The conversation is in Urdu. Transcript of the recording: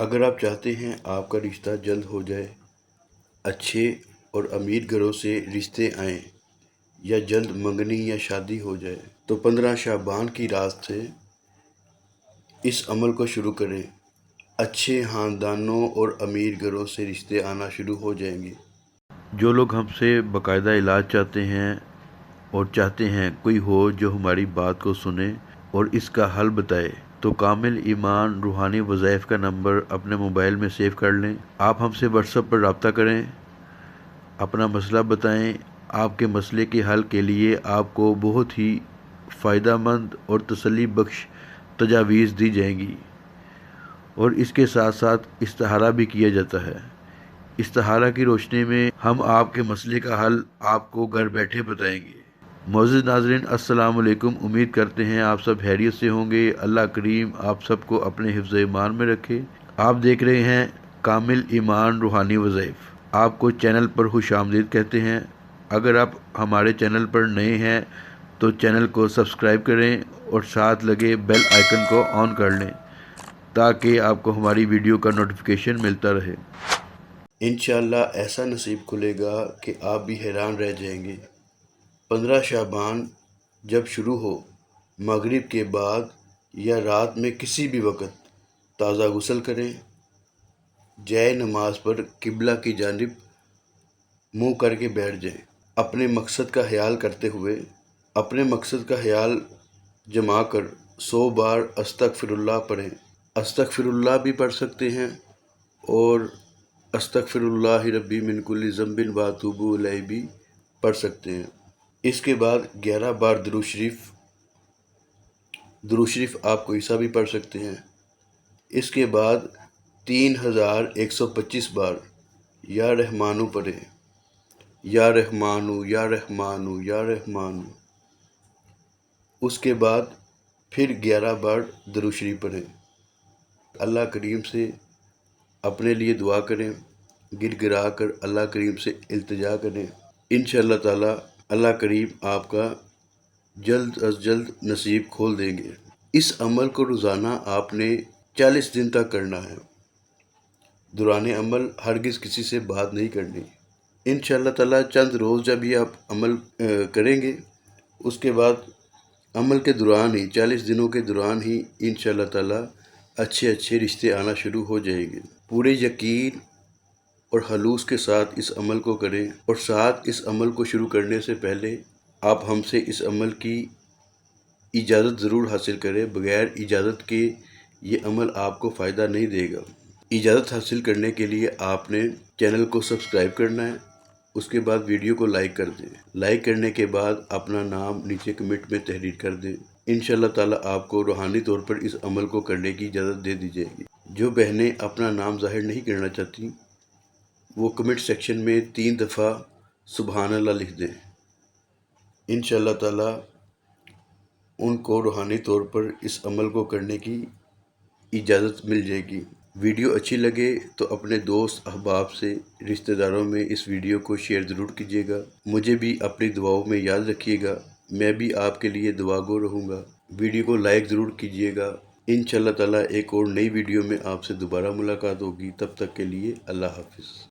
اگر آپ چاہتے ہیں آپ کا رشتہ جلد ہو جائے، اچھے اور امیر گھروں سے رشتے آئیں، یا جلد منگنی یا شادی ہو جائے، تو 15 شعبان کی رات سے اس عمل کو شروع کریں۔ اچھے خاندانوں اور امیر گھروں سے رشتے آنا شروع ہو جائیں گے۔ جو لوگ ہم سے باقاعدہ علاج چاہتے ہیں اور چاہتے ہیں کوئی ہو جو ہماری بات کو سنے اور اس کا حل بتائے، تو کامل ایمان روحانی وظائف کا نمبر اپنے موبائل میں سیو کر لیں۔ آپ ہم سے واٹس ایپ پر رابطہ کریں، اپنا مسئلہ بتائیں۔ آپ کے مسئلے کے حل کے لیے آپ کو بہت ہی فائدہ مند اور تسلی بخش تجاویز دی جائیں گی، اور اس کے ساتھ ساتھ استخارہ بھی کیا جاتا ہے۔ استخارہ کی روشنی میں ہم آپ کے مسئلے کا حل آپ کو گھر بیٹھے بتائیں گے۔ معزز ناظرین، السلام علیکم۔ امید کرتے ہیں آپ سب خیریت سے ہوں گے۔ اللہ کریم آپ سب کو اپنے حفظ ایمان میں رکھے۔ آپ دیکھ رہے ہیں کامل ایمان روحانی وظائف۔ آپ کو چینل پر خوش آمدید کہتے ہیں۔ اگر آپ ہمارے چینل پر نئے ہیں تو چینل کو سبسکرائب کریں اور ساتھ لگے بیل آئیکن کو آن کر لیں تاکہ آپ کو ہماری ویڈیو کا نوٹیفیکیشن ملتا رہے۔ انشاءاللہ ایسا نصیب کھلے گا کہ آپ بھی حیران رہ جائیں گے۔ 15 شعبان جب شروع ہو، مغرب کے بعد یا رات میں کسی بھی وقت تازہ غسل کریں، جائے نماز پر قبلہ کی جانب منہ کر کے بیٹھ جائیں۔ اپنے مقصد کا خیال کرتے ہوئے اپنے مقصد کا خیال جما کر 100 بار استغفر اللہ پڑھیں۔ استغفر اللہ بھی پڑھ سکتے ہیں اور استغفر اللہ ربی من کل ذنب واتوب الیہ بھی پڑھ سکتے ہیں۔ اس کے بعد 11 بار درود شریف آپ کو عیسیٰ بھی پڑھ سکتے ہیں۔ اس کے بعد 3125 بار یا رحمانو پڑھیں۔ یا رحمانو یا رحمانو یا رحمانو۔ اس کے بعد پھر 11 بار درود شریف پڑھیں۔ اللہ کریم سے اپنے لیے دعا کریں، گر گرا کر اللہ کریم سے التجا کریں۔ انشاءاللہ تعالی اللہ کریم آپ کا جلد از جلد نصیب کھول دیں گے۔ اس عمل کو روزانہ آپ نے 40 دن تک کرنا ہے۔ دوران عمل ہرگز کسی سے بات نہیں کرنی۔ انشاءاللہ تعالی چند روز جب یہ آپ عمل کریں گے، اس کے بعد عمل کے دوران ہی 40 دنوں کے دوران ہی انشاءاللہ تعالی اچھے رشتے آنا شروع ہو جائیں گے۔ پورے یقین اور خلوص کے ساتھ اس عمل کو کریں، اور ساتھ اس عمل کو شروع کرنے سے پہلے آپ ہم سے اس عمل کی اجازت ضرور حاصل کریں۔ بغیر اجازت کے یہ عمل آپ کو فائدہ نہیں دے گا۔ اجازت حاصل کرنے کے لیے آپ نے چینل کو سبسکرائب کرنا ہے، اس کے بعد ویڈیو کو لائک کر دیں۔ لائک کرنے کے بعد اپنا نام نیچے کمنٹ میں تحریر کر دیں۔ انشاءاللہ تعالی آپ کو روحانی طور پر اس عمل کو کرنے کی اجازت دے دی جائے گی۔ جو بہنیں اپنا نام ظاہر نہیں کرنا چاہتی، وہ کمنٹ سیکشن میں 3 دفعہ سبحان اللہ لکھ دیں۔ انشاءاللہ تعالی ان کو روحانی طور پر اس عمل کو کرنے کی اجازت مل جائے گی۔ ویڈیو اچھی لگے تو اپنے دوست احباب سے، رشتہ داروں میں اس ویڈیو کو شیئر ضرور کیجیے گا۔ مجھے بھی اپنی دعاؤں میں یاد رکھیے گا، میں بھی آپ کے لیے دعا گو رہوں گا۔ ویڈیو کو لائک ضرور کیجیے گا۔ انشاءاللہ تعالی ایک اور نئی ویڈیو میں آپ سے دوبارہ ملاقات ہوگی۔ تب تک کے لیے اللہ حافظ۔